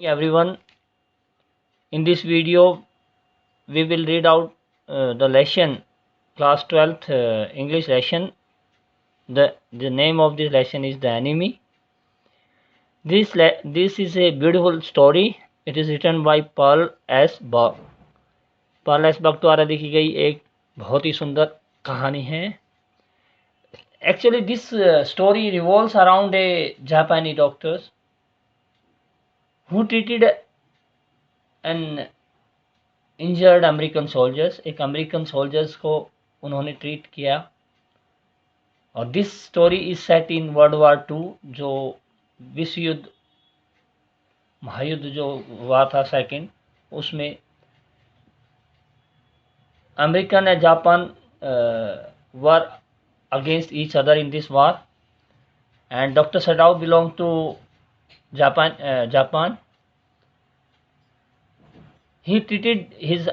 Everyone, in this video we will read out the lesson class 12th English lesson. The name of this lesson is The Enemy. This is a beautiful story. It is written by Pearl S. Buck. Pearl S. Buck द्वारा लिखी गई एक बहुत ही सुंदर कहानी है. Actually this story revolves around a Japanese doctor who treated an injured American soldiers. एक American soldiers को उन्होंने ट्रीट किया. और this story is set in world war 2, जो विश्व युद्ध महायुद्ध जो हुआ था सेकंड, उसमें American and Japan were against each other in this war. And doctor Sadao belong to Japan. He treated his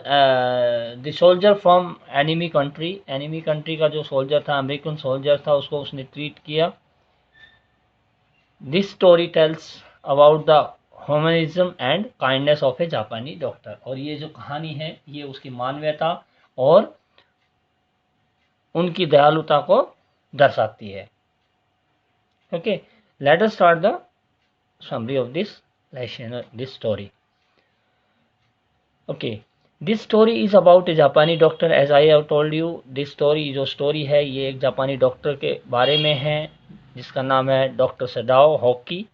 the soldier from enemy country. enemy country का जो soldier था, अमेरिकन soldier था, उसको उसने treat किया. This story tells about the humanism and kindness of a Japanese doctor. और ये जो कहानी है ये उसकी मानवीयता और उनकी दयालुता को दर्शाती है. Okay, let us start the summary of this lesson, this story. Okay, this story is about a Japanese doctor. As I have told you, this story जो story है ये एक जापानी डॉक्टर के बारे में है जिसका नाम है doctor Sadao Hoki.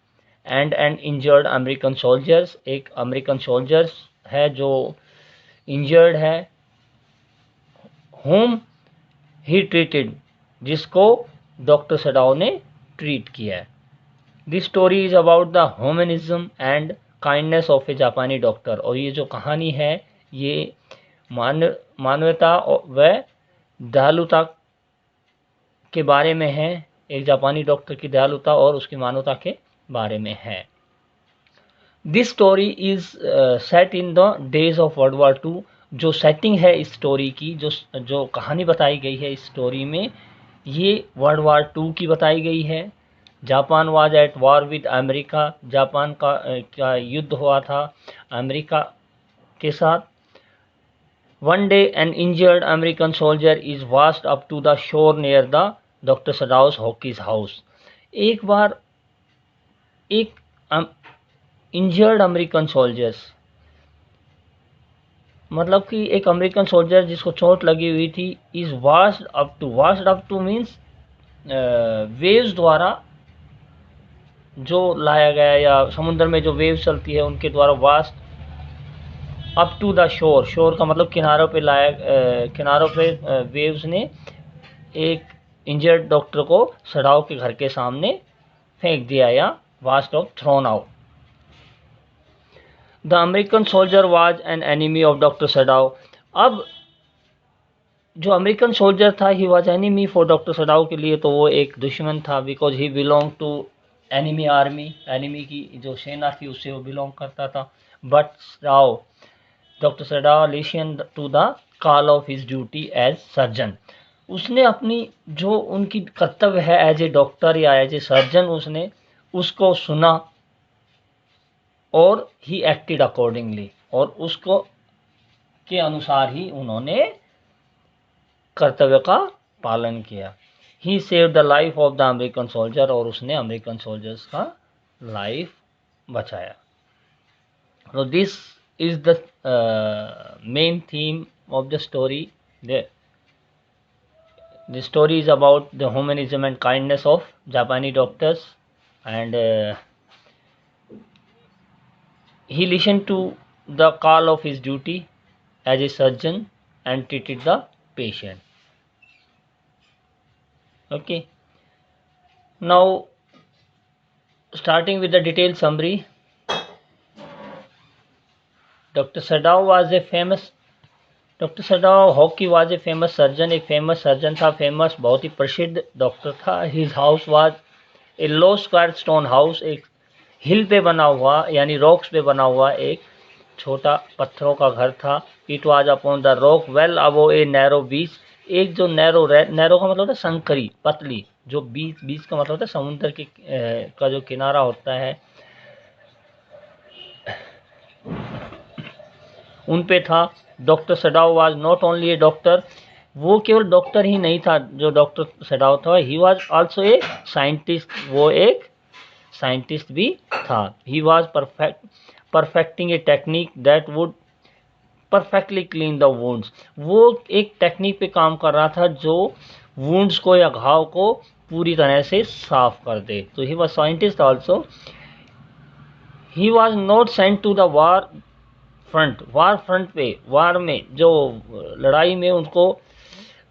And an injured American soldiers. एक अमेरिकन सोल्जर्स है जो इंजर्ड है. whom he treated, जिसको डॉक्टर सडाओ ने ट्रीट किया है. This story is about the humanism and kindness of a जापानी डॉक्टर. और ये जो कहानी है ये मानवता व दयालुता के बारे में है. एक जापानी डॉक्टर की दयालुता और उसकी मानवता के बारे में है. This story is set in the days of world war 2. जो सेटिंग है इस स्टोरी की, जो कहानी बताई गई है इस स्टोरी में, ये वर्ल्ड वार 2 की बताई गई है. Japan was at war with America. Japan का युद्ध हुआ था अमेरिका के साथ. One day an injured American soldier is washed up to the shore near the doctor Sadao's Hoki's house. एक बार एक इंजर्ड अमेरिकन सोल्जर्स, मतलब कि एक अमेरिकन सोल्जर जिसको चोट लगी हुई थी, is washed up two means waves द्वारा जो लाया गया, या समुद्र में जो वेव चलती है उनके द्वारा वास्ट अप टू द शोर. शोर का मतलब किनारों पे लाया, किनारों पे वेव्स ने एक इंजर्ड डॉक्टर को सडाओ के घर के सामने फेंक दिया, या was of thrown out. The American soldier was an enemy of doctor Sadao. अब जो अमेरिकन सोल्जर था he was enemy for doctor Sadao के लिए, तो वो एक दुश्मन था. Because he belong to enemy army. Enemy की जो सेना थी उससे वो बिलोंग करता था. But Sadao, doctor Sadao listen to the call of his duty as surgeon. उसने अपनी जो उनकी कर्तव्य है एज ए डॉक्टर या एज ए सर्जन, उसने उसको सुना और ही एक्टेड अकॉर्डिंगली, और उसको के अनुसार ही उन्होंने कर्तव्य का पालन किया. He save the life of the American soldier. और उसने अमेरिकन सोल्जर्स का लाइफ बचाया. So this is the main theme of the story. The story is about the humanism and kindness of Japanese doctors, and he listened to the call of his duty as a surgeon and treated the patient. Okay, now starting with the detailed summary. Doctor Sadao hockey was a famous surgeon. एक famous surgeon था, famous बहुत ही प्रसिद्ध doctor था. His house was a low square stone house. एक हिल पे बना हुआ, यानी रॉक्स पे बना हुआ एक छोटा पत्थरों का घर था. It was upon the rock well above a narrow beach. एक जो नैरो का मतलब होता है संकरी, पतली. जो बीच का मतलब होता है समुद्र के का जो किनारा होता है, उन पे था। Doctor Sadao was not only A doctor, वो केवल डॉक्टर ही नहीं था जो डॉक्टर सडाओ था, he was also a scientist, वो एक साइंटिस्ट भी था। He was perfecting a technique that would perfectly clean the wounds, वो एक टेक्निक पे काम कर रहा था जो वुंड्स को या घाव को पूरी तरह से साफ कर दे। तो he was scientist also. He was not sent to the war front, war front पे, वार में जो लड़ाई में उनको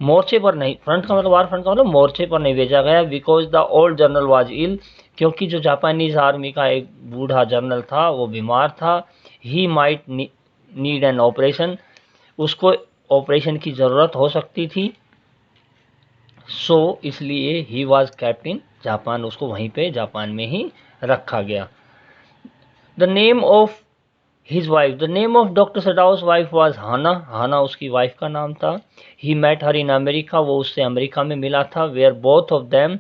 मोर्चे पर नहीं, फ्रंट का मतलब वार फ्रंट का मतलब मोर्चे पर नहीं भेजा गया, because the old general was ill, क्योंकि जो जापानीज आर्मी का एक बूढ़ा जनरल था वो बीमार था। He might need an operation, उसको ऑपरेशन की ज़रूरत हो सकती थी। सो इसलिए he was kept in Japan, उसको वहीं पे जापान में ही रखा गया। The name of his wife, the name of doctor Sadao's wife was Hana, Hana उसकी वाइफ का नाम था। ही मेट हर इन अमेरिका, वो उससे अमेरिका में मिला था। Where both of them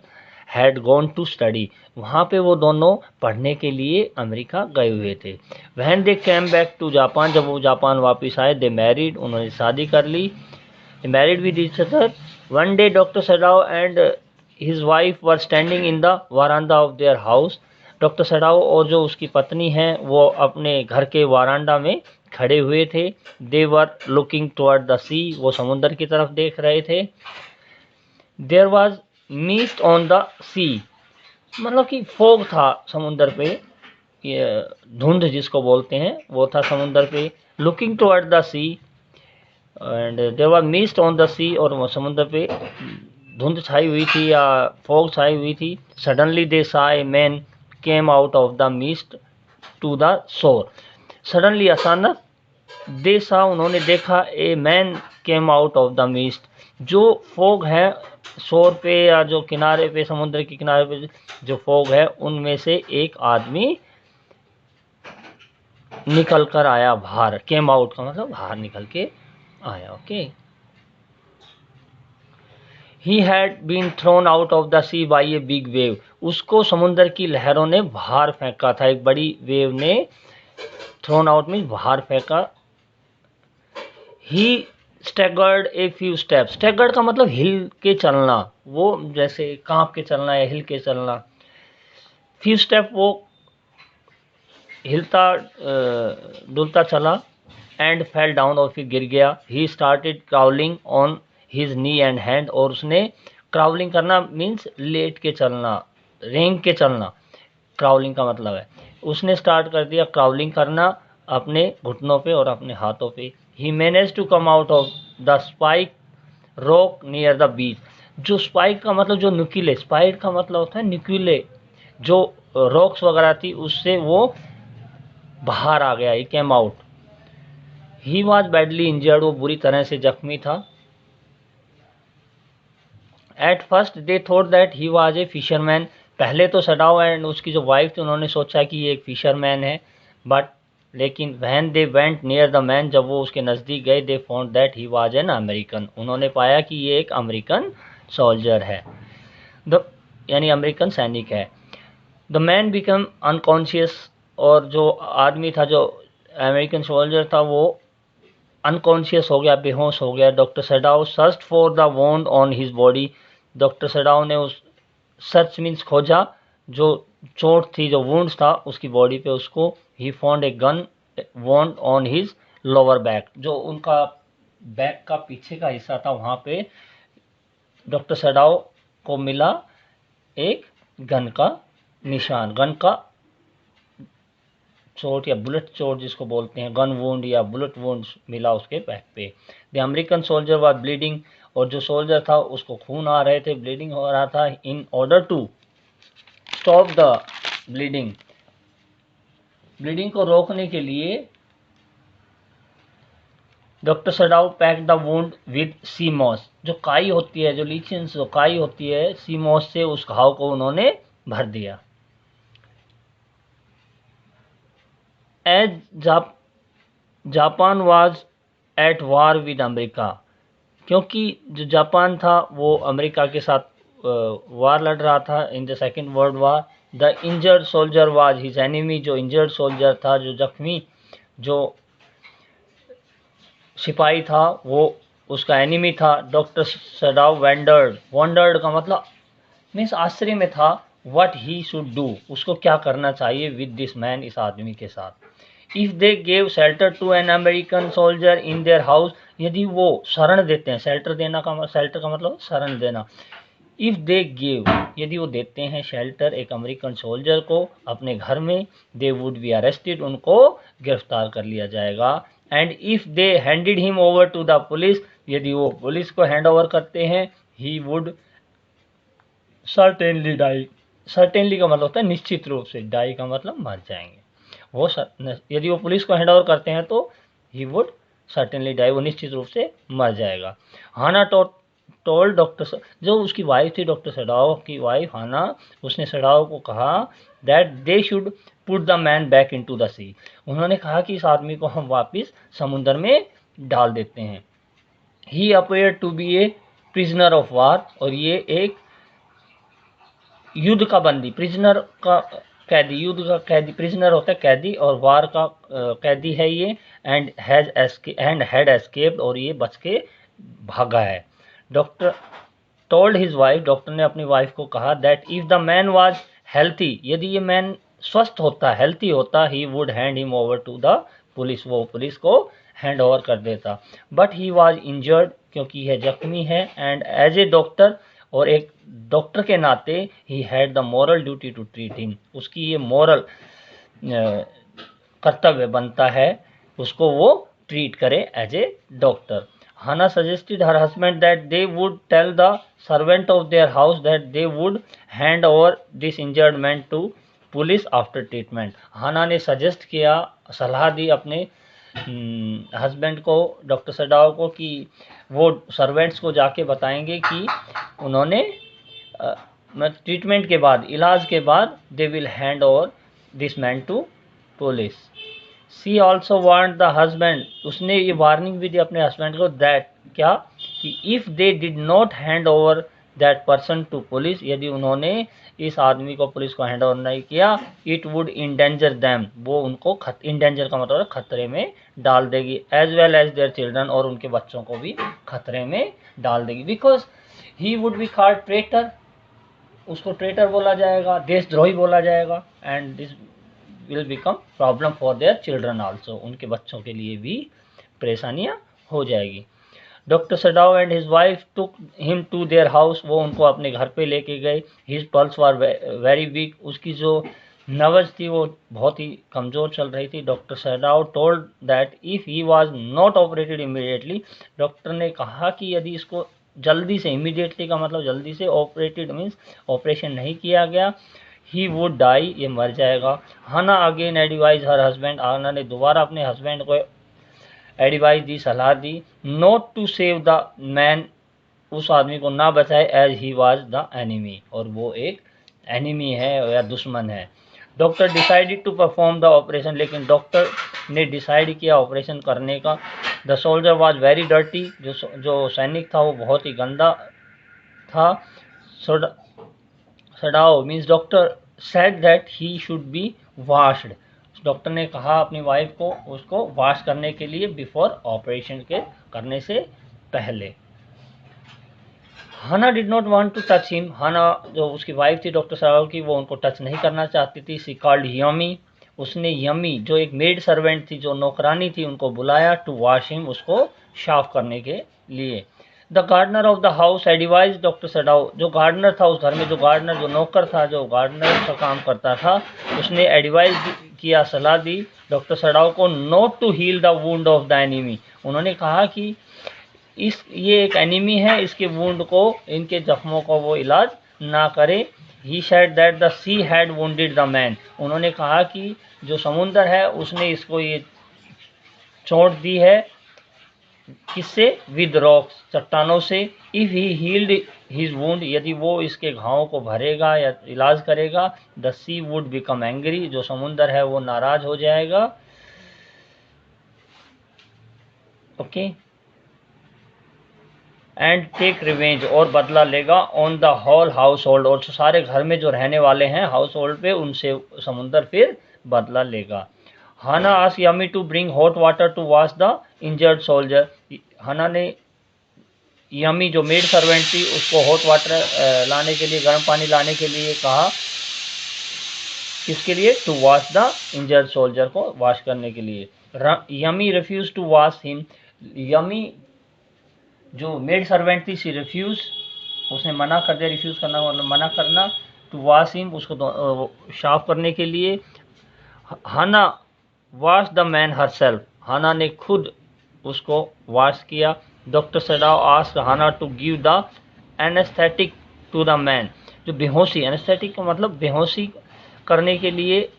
had gone to study, वहाँ पे वो दोनों पढ़ने के लिए अमेरिका गए हुए थे। When they came back to Japan, जब वो जापान वापस आए, दे मैरिड, उन्होंने शादी कर ली, married with each other. One day doctor Sadao and his wife were standing in the veranda of their house, doctor Sadao और जो उसकी पत्नी हैं वो अपने घर के वारांडा में खड़े हुए थे। They were looking toward the sea, वो समुद्र की तरफ देख रहे थे। There was mist on the sea, मतलब कि फॉग था समुद्र पे, ये धुंध जिसको बोलते हैं वो था समुद्र पे। Looking toward the sea and there was mist on the sea, और वो समुद्र पे धुंध छाई हुई थी या फॉग छाई हुई थी। Suddenly they saw a man came out of the mist to the shore, suddenly अचानक दे सा उन्होंने देखा, a man came out of the mist, जो फॉग है शोर पे या जो किनारे पे, समुद्र के किनारे पे जो फॉग है उनमें से एक आदमी निकल कर आया बाहर। केम आउट का मतलब बाहर निकल के आया। Okay, he had been thrown out of the sea by a big wave, उसको समुद्र की लहरों ने बाहर फेंका था, एक बड़ी वेव ने, थ्रोन आउट मीन बाहर फेंका। He staggered a few steps, staggered का मतलब हिल के चलना, वो जैसे कांप के चलना या हिल के चलना। फ्यू स्टेप वो हिलता डुलता चला। एंड फेल डाउन, और फिर गिर गया। He started crawling on his knee and hand, और उसने क्राउलिंग करना मीन्स लेट के चलना, रेंग के चलना, क्राउलिंग का मतलब है। उसने स्टार्ट कर दिया क्राउलिंग करना अपने घुटनों पे और अपने हाथों पे। He manage to come out of the spike rock near the beach, जो स्पाइक का मतलब जो नुकीले, स्पाइक का मतलब होता है नुकीले जो रॉक्स वगैरह थी, उससे वो बाहर आ गया। He came out. He was badly injured, वो बुरी तरह से जख्मी था। At first they thought that he was a fisherman, पहले तो सडाओ एंड उसकी जो वाइफ थी उन्होंने सोचा कि ये एक फिशरमैन है, बट लेकिन when they went near the man, जब वो उसके नज़दीक गए, they found that he was an American, उन्होंने पाया कि ये एक अमेरिकन सोल्जर है, द यानी अमेरिकन सैनिक है। द मैन बिकम अनकॉन्शियस, और जो आदमी था जो अमेरिकन सोल्जर था वो अनकॉन्शियस हो गया, बेहोश हो गया। Doctor Sadao search for the wound on his body, doctor Sadao ने उस सर्च मीन्स खोजा, जो चोट थी, जो वुंड्स था उसकी बॉडी पे, उसको। He found a gun wound on his lower back, जो उनका बैक का पीछे का हिस्सा था वहाँ पे डॉक्टर सडाओ को मिला एक गन का निशान, गन का चोट या बुलेट चोट जिसको बोलते हैं, गन वुंड या बुलेट वुंड मिला उसके बैक पे। The American soldier was bleeding, और जो सोल्जर था उसको खून आ रहे थे, ब्लीडिंग हो रहा था। In order to stop the bleeding, bleeding को रोकने के लिए doctor Sadao pack the wound with sea moss, जो काई होती है, जो लीचेंस जो काई होती है, सी मॉस से उस घाव को उन्होंने भर दिया। As Japan was at war with America, क्योंकि जो जापान था वो अमेरिका के साथ वार लड़ रहा था in the second world war. The injured soldier was his enemy, जो इंजर्ड सोल्जर था, जो जख्मी, जो सिपाही था वो उसका एनिमी था। डॉक्टर सडाव वंडर्ड का मतलब मीन्स आश्चर्य में था व्हाट ही शुड डू, उसको क्या करना चाहिए विद दिस मैन, इस आदमी के साथ। If they gave shelter to an American soldier in their house, यदि वो शरण देते हैं, शेल्टर का मतलब शरण देना। इफ दे गिव, यदि वो देते हैं शेल्टर एक अमेरिकन सोल्जर को अपने घर में, दे वुड बी अरेस्टेड, उनको गिरफ्तार कर लिया जाएगा। And if they handed him over to the police, यदि वो पुलिस को हैंड ओवर करते हैं, he would certainly die. Certainly का मतलब होता है निश्चित रूप से, डाई का मतलब मर जाएंगे। वो यदि वो पुलिस को हैंड ओवर करते हैं तो ही वुड सर्टेनली डाई, वो निश्चित रूप से मर जाएगा। हाना टोल्ड डॉक्टर, जो उसकी वाइफ थी डॉक्टर सडाव की वाइफ हाना, उसने सडाव को कहा that they should put the man back into the sea, उन्होंने कहा कि इस आदमी को हम वापस समुद्र में डाल देते हैं। He appear to be a prisoner of war, और ये एक युद्ध का बंदी, प्रिजनर का कैदी, युद्ध का कैदी, प्रिजनर होता है कैदी, और वार का कैदी है ये। एंड हैड एस्केप्ड, और ये बच के भागा है। Doctor told his wife, doctor ने अपनी वाइफ को कहा that if the man was healthy, यदि ये मैन स्वस्थ होता, हेल्थी होता, he would hand him over to the police, वो पुलिस को हैंड ओवर कर देता। बट ही वाज इंजर्ड, क्योंकि यह जख्मी है। एंड एज ए डॉक्टर, और एक डॉक्टर के नाते, he had the moral duty to treat him, उसकी ये मॉरल कर्तव्य बनता है उसको वो ट्रीट करे as a doctor. Hannah suggested her husband that they would tell the servant of their house that they would hand over this injured man to police after treatment. Hannah ने suggest किया, सलाह दी अपने husband को, doctor सडाव को, कि वो servants को जाके बताएंगे कि उन्होंने ट्रीटमेंट के बाद, इलाज के बाद, they will hand over this man to police. She also warn the husband, उसने ये वार्निंग भी दी अपने हस्बैंड को, दैट क्या, कि if they did not hand over that person to police, यदि उन्होंने इस आदमी को पुलिस को हैंड ओवर नहीं किया, इट वुड इंडेंजर दैम, वो उनको इंडेंजर का मतलब खतरे में डाल देगी, as well as their children, और उनके बच्चों को भी खतरे में डाल देगी। Because he would be called traitor, उसको ट्रेटर बोला जाएगा, देशद्रोही बोला जाएगा। And this will become problem for their children also, उनके बच्चों के लिए भी परेशानियां हो जाएगी। Doctor Sadao and his wife took him to their house, वो उनको अपने घर पे लेके गए। His pulse were very weak, उसकी जो नब्ज थी वो बहुत ही कमज़ोर चल रही थी। Doctor Sadao told that if he was not operated immediately, doctor ने कहा कि यदि इसको जल्दी से, इमीडिएटली का मतलब जल्दी से, ऑपरेटेड मीन्स ऑपरेशन नहीं किया गया, ही वुड डाई, ये मर जाएगा। Hana again advise her husband, Hana ने दोबारा अपने हस्बैंड को एडवाइस दी, सलाह दी, not to save the man, उस आदमी को ना बचाए, as he was the enemy, और वो एक एनिमी है या दुश्मन है। Doctor decided to perform the operation, लेकिन डॉक्टर ने डिसाइड किया ऑपरेशन करने का। The soldier was very dirty, जो सैनिक था वो बहुत ही गंदा था। Sadao means doctor said that he should be washed, doctor ने कहा अपनी वाइफ को उसको वॉश करने के लिए बिफोर ऑपरेशन के करने से पहले। Hana did not want to touch him, Hana जो उसकी वाइफ थी डॉक्टर सडाओ की, वो उनको टच नहीं करना चाहती थी। सी कॉल्ड यमी, उसने यमी जो एक मेड सर्वेंट थी, जो नौकरानी थी, उनको बुलाया टू वॉश हिम, उसको साफ करने के लिए। The gardener of the house advise doctor Sadao, जो गार्डनर था उस घर में, जो गार्डनर, जो नौकर था, जो गार्डनर का काम करता था, उसने एडवाइज किया, सलाह दी डॉक्टर सडाओ को, not to heal the wound of the enemy, उन्होंने कहा कि ये एक एनिमी है, इसके वुंड को, इनके जख्मों को वो इलाज ना करे। He said that the she had wounded the man, उन्होंने कहा कि जो समुंदर है उसने इसको ये चोट दी है, किससे, विद रॉक्स, चट्टानों से। If he healed his wound, यदि वो इसके घावों को भरेगा या इलाज करेगा, the sea would become angry, जो समुंदर है वो नाराज हो जाएगा। ओके, एंड टेक रिवेंज, और बदला लेगा, on the whole household, और सारे घर में जो रहने वाले हैं हाउस होल्ड पे, उनसे समुंदर फिर बदला लेगा। Hana asked Yumi to bring hot water to wash the injured soldier. Hana ने यमी जो मेड सर्वेंट थी उसको हॉट वाटर लाने के लिए, गर्म पानी लाने के लिए कहा। किसके लिए? To wash the injured soldier, को वॉश करने के लिए। Yumi refuse to wash him. Yumi जो मेड सर्वेंट थी, सी रिफ्यूज, उसने मना कर दिया। रिफ्यूज करना मतलब मना करना। टू वॉश हिम, उसको साफ करने के लिए। Hana wash the man herself. Hana ने खुद उसको वॉश किया। Doctor Sadao asked Hana to give the anaesthetic to the man. जो बेहोशी, एनेस्थेटिक का मतलब बेहोशी करने के लिए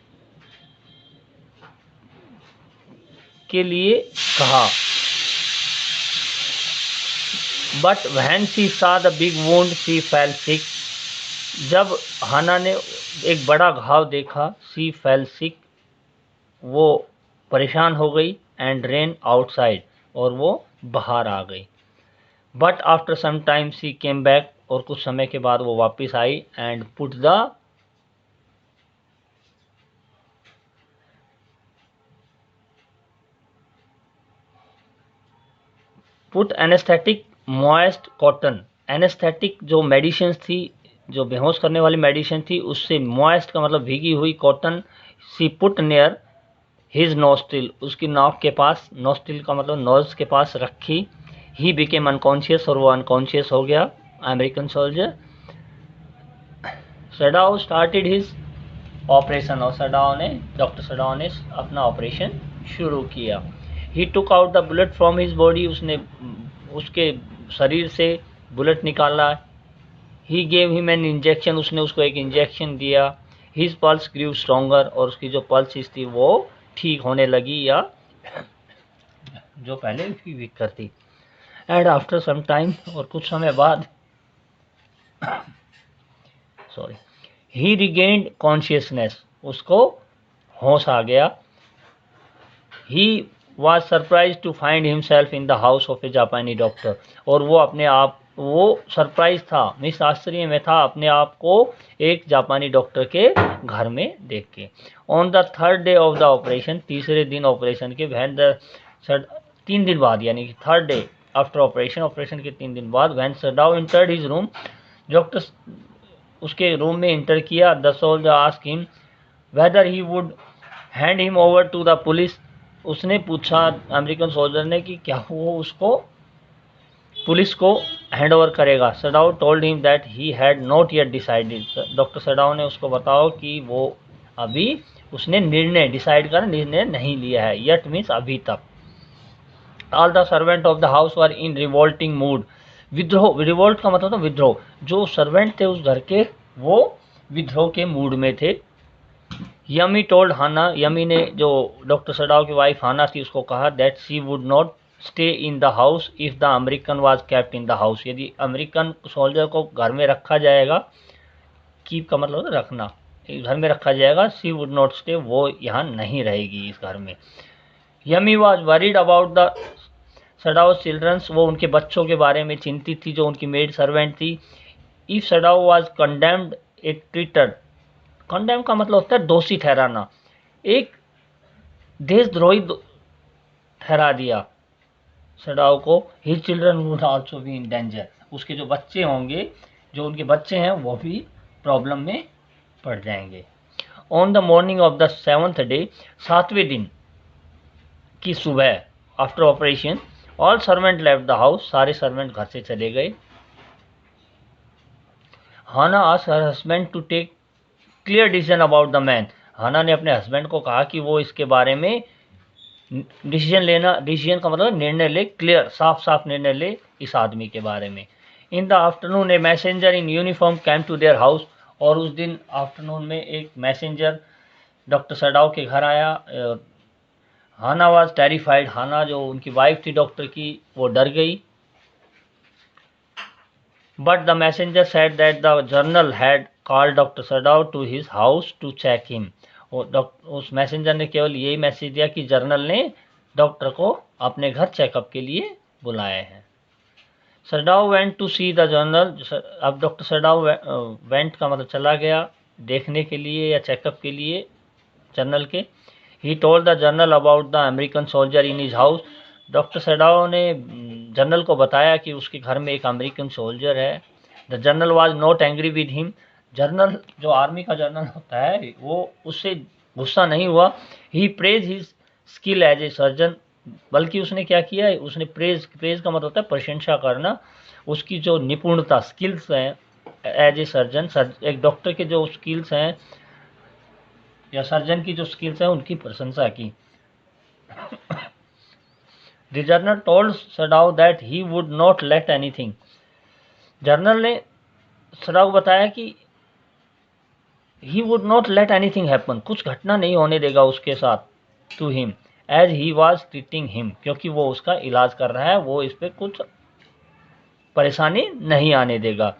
कहा। But when she saw the big wound she fail सिक। जब हाना ने एक बड़ा घाव देखा, शी फेल सिक, वो परेशान हो गई। एंड रेन आउटसाइड, और वो बाहर आ गई। But after some time she came back, और कुछ समय के बाद वो वापस आई। And put anaesthetic moist cotton. Anaesthetic जो मेडिसिन थी, जो बेहोश करने वाली मेडिसिन थी, उससे मॉइस्ट का मतलब भीगी हुई कॉटन, सी पुट नियर हिज नोस्ट्रिल, उसकी नाक के पास, नोस्ट्रिल का मतलब नोज के पास रखी। ही बिकेम अनकॉन्शियस, और वो अनकॉन्शियस हो गया American soldier. Sadao started his operation, और डॉक्टर सडाओ ने अपना ऑपरेशन शुरू किया। He took out the bullet from his body, उसने उसके शरीर से बुलेट निकाला। He gave him an injection, उसने उसको एक इंजेक्शन दिया। हिज पल्स ग्रीव स्ट्रॉन्गर, और उसकी जो पल्स थी वो ठीक होने लगी, या जो पहले वीक करती। एंड आफ्टर सम टाइम, और कुछ समय बाद, सॉरी, ही रिगेन्ड कॉन्शियसनेस, उसको होश आ गया। He was surprise to find himself in the house of a जापानी डॉक्टर, और वो अपने आप, वो सरप्राइज था, मिस आश्चर्य में था अपने आप को एक जापानी डॉक्टर के घर में देख के। On the third day of the operation, तीसरे दिन ऑपरेशन के, वैन द 3 दिन बाद, यानी कि third day after operation, operation के 3 दिन बाद, when Sadao entered his room, doctor उसके रूम में इंटर किया। The soldier asked him whether he would hand him over to the police. उसने पूछा अमेरिकन सोल्जर ने कि क्या वो उसको पुलिस को हैंड ओवर करेगा। Sadao told him that he had not yet decided. Doctor Sadao ने उसको बताओ कि वो अभी, उसने निर्णय डिसाइड कर निर्णय नहीं लिया है। येट मीन्स अभी तक। All the servant of the house were in revolting mood. विद्रोह, रिवोल्ट का मतलब विद्रोह। जो सर्वेंट थे उस घर के, वो विद्रोह के मूड में थे। यमी टोल्ड हाना, यमी ने, जो डॉक्टर सडाओ की वाइफ हाना थी, उसको कहा that she would not stay in the house if the American was kept in the house. यदि अमेरिकन सोल्जर को घर में रखा जाएगा, कीप का मतलब रखना, घर में रखा जाएगा, शी वुड नॉट स्टे, वो यहाँ नहीं रहेगी इस घर में। Yumi was worried about the Sadao childrens, वो उनके बच्चों के बारे में चिंतित थी, जो उनकी मेड सर्वेंट थी। If Sadao was condemned, A treated, condemn का मतलब होता है दोषी ठहराना, एक देशद्रोही ठहरा दिया सडाओ को। His children would also be in danger, उसके जो बच्चे होंगे, जो उनके बच्चे हैं, वो भी प्रॉब्लम में पड़ जाएंगे। On the morning of the 7th day, 7वें दिन की सुबह after operation, all servant left the house, सारे सर्वेंट घर से चले गए। Hana asked her husband to take clear decision about the man. Hana ने अपने हस्बैंड को कहा कि वो इसके बारे में डिसीजन लेना, डिसीजन का मतलब निर्णय ले, क्लियर, साफ साफ निर्णय ले इस आदमी के बारे में। In the afternoon a messenger in uniform came to their house, और उस दिन आफ्टरनून में एक मैसेंजर डॉक्टर सडाओ के घर आया। हाना वाज टेरिफाइड, हाना जो उनकी वाइफ थी डॉक्टर की, वो डर गई। But the messenger said that the general had called doctor Sadao to his house to check him. उस मैसेंजर ने केवल यही मैसेज दिया कि जर्नल ने डॉक्टर को अपने घर चेकअप के लिए बुलाए हैं। Sadao went to see the general, अब डॉक्टर सडाओ वेंट का मतलब चला गया, देखने के लिए या चेकअप के लिए जर्नल के। He told the general about the American soldier in his house. Doctor Sadao ने जनरल को बताया कि उसके घर में एक अमेरिकन सोल्जर है। The general was not angry with him. General जो आर्मी का जनरल होता है वो उससे गुस्सा नहीं हुआ। He praise his skill as a surgeon, बल्कि उसने क्या किया, उसने प्रेज का मतलब होता है प्रशंसा करना, उसकी जो निपुणता स्किल्स हैं एज ए सर्जन, एक डॉक्टर के जो स्किल्स हैं या सर्जन की जो स्किल्स हैं उनकी प्रशंसा की। The general told Sadao that he would not let anything. General ने सडाओ को बताया कि he would not let anything happen, कुछ घटना नहीं होने देगा उसके साथ, to him as he was treating him, क्योंकि वो उसका इलाज कर रहा है, वो इस पर कुछ परेशानी नहीं आने देगा।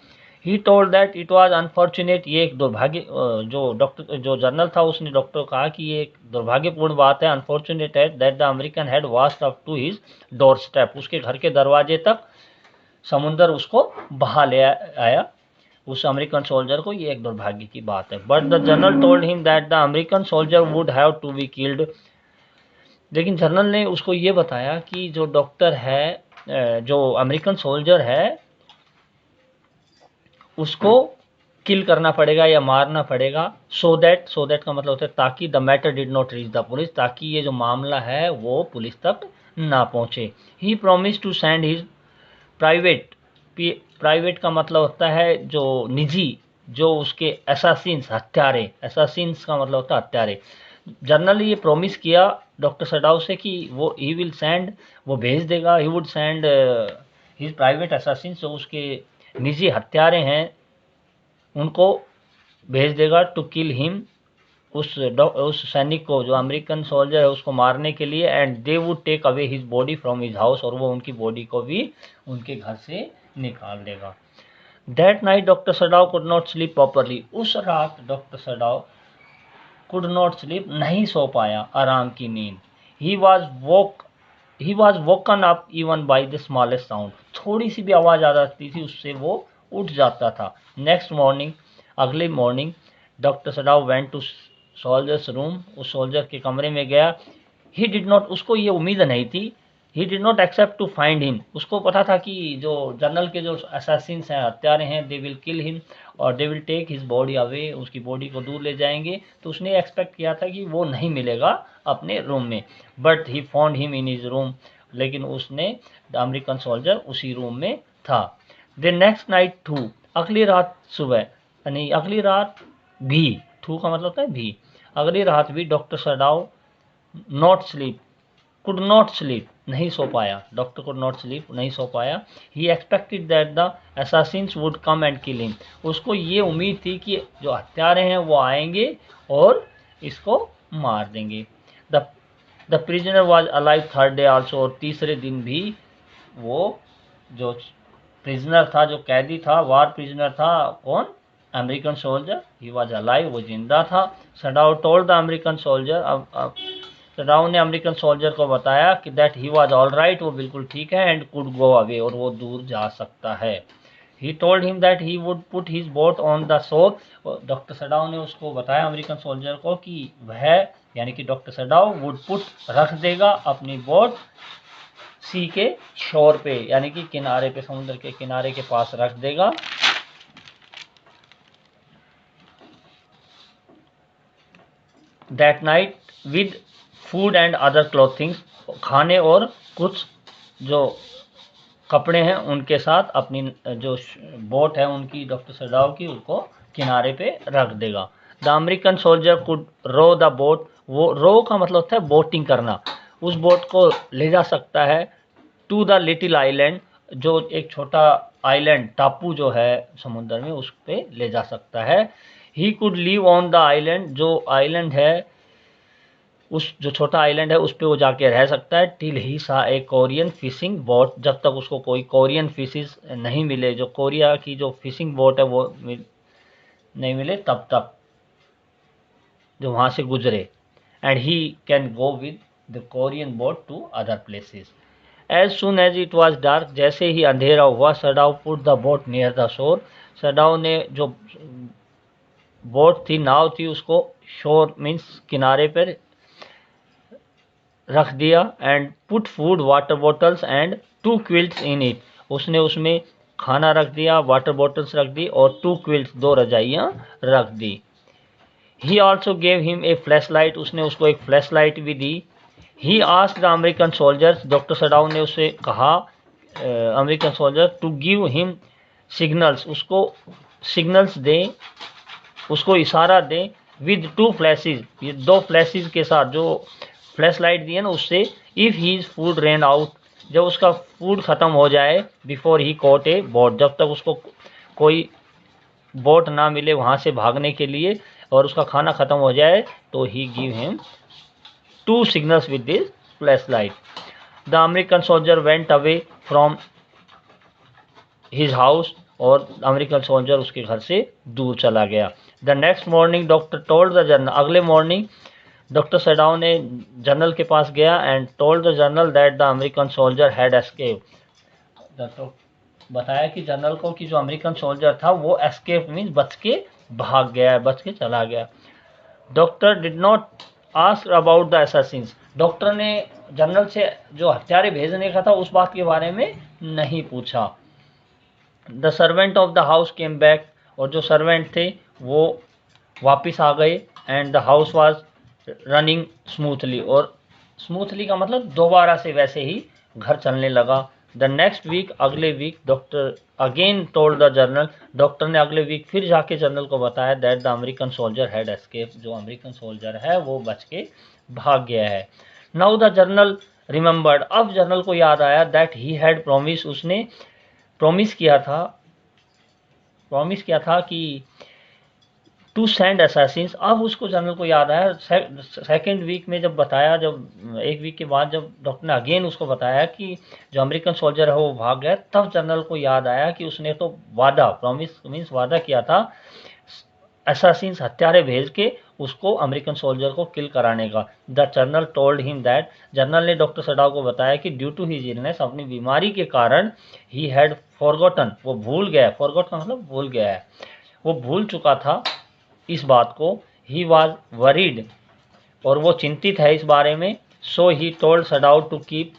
He told that it was unfortunate, ये एक दुर्भाग्य, जो जनरल था उसने डॉक्टर को कहा कि ये एक दुर्भाग्यपूर्ण बात है, अनफॉर्चुनेट है that the American had washed up to his doorstep, उसके घर के दरवाजे तक समुंदर उसको बहा ले आया, उस अमेरिकन सोल्जर को, ये एक दुर्भाग्य की बात है। But the general told him that the American soldier would have to be killed. लेकिन जनरल ने उसको ये बताया कि जो डॉक्टर है, जो अमेरिकन सोल्जर है, उसको किल करना पड़ेगा या मारना पड़ेगा। सो दैट का मतलब होता है ताकि the matter did not reach the police, ताकि ये जो मामला है वो पुलिस तक ना पहुंचे। He promise to send his private, private का मतलब होता है जो निजी, जो उसके असैसिन्स, हत्यारे, असैसिन्स का मतलब होता है हत्यारे। जनरल ये प्रॉमिस किया डॉक्टर सडाउ से कि वो ही विल सेंड, वो भेज देगा, he would send his private Assassin's, जो उसके निजी हत्यारे हैं उनको भेज देगा, टू किल हिम, उस सैनिक को, जो अमेरिकन सोल्जर है उसको मारने के लिए। And they would take away his body from his house, और वो उनकी बॉडी को भी उनके घर से निकाल देगा। That night doctor Sadao could not sleep properly, उस रात doctor Sadao could not sleep, नहीं सो पाया, आराम की नींद। He was woken up even by the smallest sound, थोड़ी सी भी आवाज़ आ जाती थी उससे वो उठ जाता था। नेक्स्ट मॉर्निंग, अगले morning, doctor Sadao went to soldier's room, उस सोल्जर के कमरे में गया। ही डिड नॉट, उसको ये उम्मीद नहीं थी, he did not expect to find him, उसको पता था कि जो जनरल के जो असैसिन्स हैं, हत्यारे हैं, दे विल किल हिम और they will take his body away, उसकी बॉडी को दूर ले जाएंगे, तो उसने एक्सपेक्ट किया था कि वो नहीं मिलेगा अपने रूम में। But he found him in his room, लेकिन उसने, द अमेरिकन सोल्जर उसी रूम में था। द नेक्स्ट नाइट टू, अगली रात सुबह, यानी अगली रात भी, टू का मतलब होता है भी, अगली रात भी doctor Sadao not sleep, could not sleep, नहीं सो पाया, डॉक्टर कुड नॉट स्लीप, नहीं सो पाया। He expected that the assassins would come and kill him, उसको ये उम्मीद थी कि जो हत्यारे हैं वो आएंगे और इसको मार देंगे। The the prisoner was alive third day also, और तीसरे दिन भी वो जो प्रिजनर था, जो कैदी था, वार प्रिजनर था, कौन, American soldier, he was alive, वो जिंदा था। Sadao told the American soldier, अब सडाओ ने अमेरिकन सोल्जर को बताया कि that he was all right, वो बिल्कुल ठीक है, एंड कुड गो अवे, और वो दूर जा सकता है। He told him that he would put his boat on the shore, doctor Sadao ने उसको बताया अमेरिकन सोल्जर को कि वह, यानी कि डॉक्टर सडाओ, वुड पुट, रख देगा अपनी बोट सी के शोर पे, यानी कि किनारे पे, समुद्र के किनारे के पास रख देगा। That night with food and other clothings, खाने और कुछ जो कपड़े हैं उनके साथ अपनी जो बोट है उनकी, डॉक्टर सडाओ की, उसको किनारे पे रख देगा। The American soldier could row the boat, वो रो का मतलब होता है बोटिंग करना, उस बोट को ले जा सकता है टू द लिटिल आइलैंड, जो एक छोटा आइलैंड, टापू जो है समुद्र में, उस पर ले जा सकता है। He could live on the island, जो आइलैंड है, उस जो छोटा आइलैंड है उस पे वो जाके रह सकता है। टिल ही सा ए कोरियन फिशिंग बोट, जब तक उसको कोई कोरियन फिशेस नहीं मिले, जो कोरिया की जो फिशिंग बोट है वो नहीं मिले तब तक, जो वहाँ से गुजरे। And he can go with the Korean boat to other places. As soon as it was dark, जैसे ही अंधेरा हुआ, Sadao put the boat near the shore, Sadao ने जो बोट थी, नाव थी, उसको शोर मीन्स किनारे पर रख दिया and put food water bottles and 2 quilts in it. उसने उसमें खाना रख दिया, वाटर बॉटल्स रख दी और 2 क्विल्ट्स 2 रजाइयाँ रख दी। He also gave him a flash light, उसने उसको एक फ्लैश लाइट भी दी। He asked the American soldiers, doctor Sadao ने उससे कहा American soldier to give him signals, उसको सिग्नल्स दें, उसको इशारा दें विद 2 फ्लैशेज, ये 2 फ्लैशेज के साथ, जो फ्लैश लाइट दी है ना उससे, if his food ran out, जब उसका फूड ख़त्म हो जाए, before he caught a boat, जब तक उसको कोई बोट ना मिले वहाँ से भागने के लिए और उसका खाना ख़त्म हो जाए, तो ही give him 2 signals with this flashlight. The American soldier went away from his house, और अमेरिकन सोल्जर उसके घर से दूर चला गया। The next morning doctor told the general, अगले मॉर्निंग डॉक्टर सडाउ ने जनरल के पास गया and told the general that the American soldier had escape. बताया कि जनरल को कि जो अमेरिकन सोल्जर था वो एस्केप मीन्स बच के भाग गया, बच के चला गया। Doctor did not ask about the Assassin's, doctor ने जनरल से जो हत्यारे भेजने का था उस बात के बारे में नहीं पूछा। The servant of the house came back, और जो सर्वेंट थे वो वापस आ गए and the house was running smoothly, और स्मूथली का मतलब दोबारा से वैसे ही घर चलने लगा। द नेक्स्ट वीक, अगले week doctor again told the general, doctor ने अगले वीक फिर जाके जनरल को बताया that the American soldier had escape, जो अमेरिकन सोल्जर है वो बच के भाग गया है। नाउ द जनरल रिमेंबर्ड, अब जनरल को याद आया दैट ही हैड प्रॉमिस, उसने प्रॉमिस किया था कि टू सेंड असैसिन्स। अब उसको जनरल को याद आया, सेकेंड वीक में जब बताया, जब एक वीक के बाद जब डॉक्टर ने अगेन उसको बताया कि जो अमेरिकन सोल्जर है वो भाग गया, तब जनरल को याद आया कि उसने तो वादा, प्रॉमिस मीन्स वादा किया था असैसिन्स, हत्यारे भेज के उसको अमेरिकन सोल्जर को किल कराने का। The general told him that, general ने डॉक्टर सडाउ को बताया कि ड्यू टू हिज इलनेस, अपनी बीमारी के कारण, ही हैड फॉरगॉटन, वो भूल गया, फॉरगॉट का मतलब भूल गया है, वो भूल चुका था इस बात को। ही वॉज वरीड, और वो चिंतित है इस बारे में। So he told Sadao to keep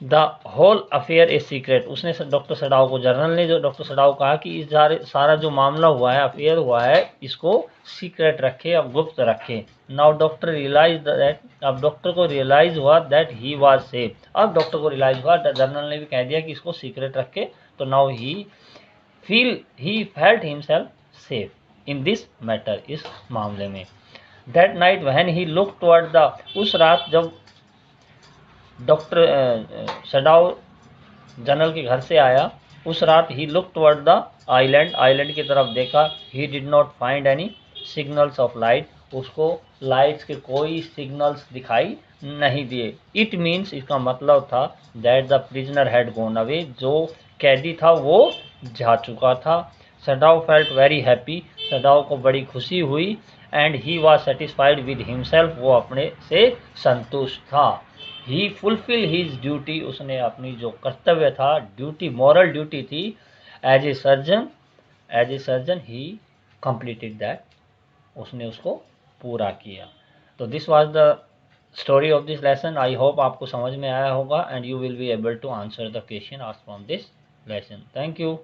the whole affair a secret, उसने डॉक्टर सडाउ को, जनरल ने जो डॉक्टर सडाउ कहा कि इस सारा जो मामला हुआ है, अफेयर हुआ है, इसको सीक्रेट रखे, अब गुप्त रखे। नाउ डॉक्टर रियलाइज दैट, अब डॉक्टर को रियलाइज हुआ दैट ही वाज सेफ, अब डॉक्टर को रियलाइज हुआ, जनरल ने भी कह दिया कि इसको सीक्रेट रखे, तो now he felt himself safe in this matter, इस मामले में। That night when he looked toward the, उस रात जब डॉक्टर सडाउ जनरल के घर से आया, उस रात he look toward the island, island की तरफ देखा। He did not find any signals of light, उसको लाइट्स के कोई सिग्नल्स दिखाई नहीं दिए। इट मीन्स, इसका मतलब था that the prisoner had gone away, जो कैदी था वो जा चुका था। सडाउ फेल्ट वेरी हैप्पी, सडाउ को बड़ी खुशी हुई। And he was satisfied with himself, वो अपने से संतुष्ट था। ही फुलफिल हिज ड्यूटी, उसने अपनी जो कर्तव्य था, ड्यूटी, मॉरल ड्यूटी थी, as a surgeon he completed that, उसने उसको पूरा किया। तो this was the story of this lesson. I hope आपको समझ में आया होगा and you will be able to answer the question asked from this lesson. Thank you.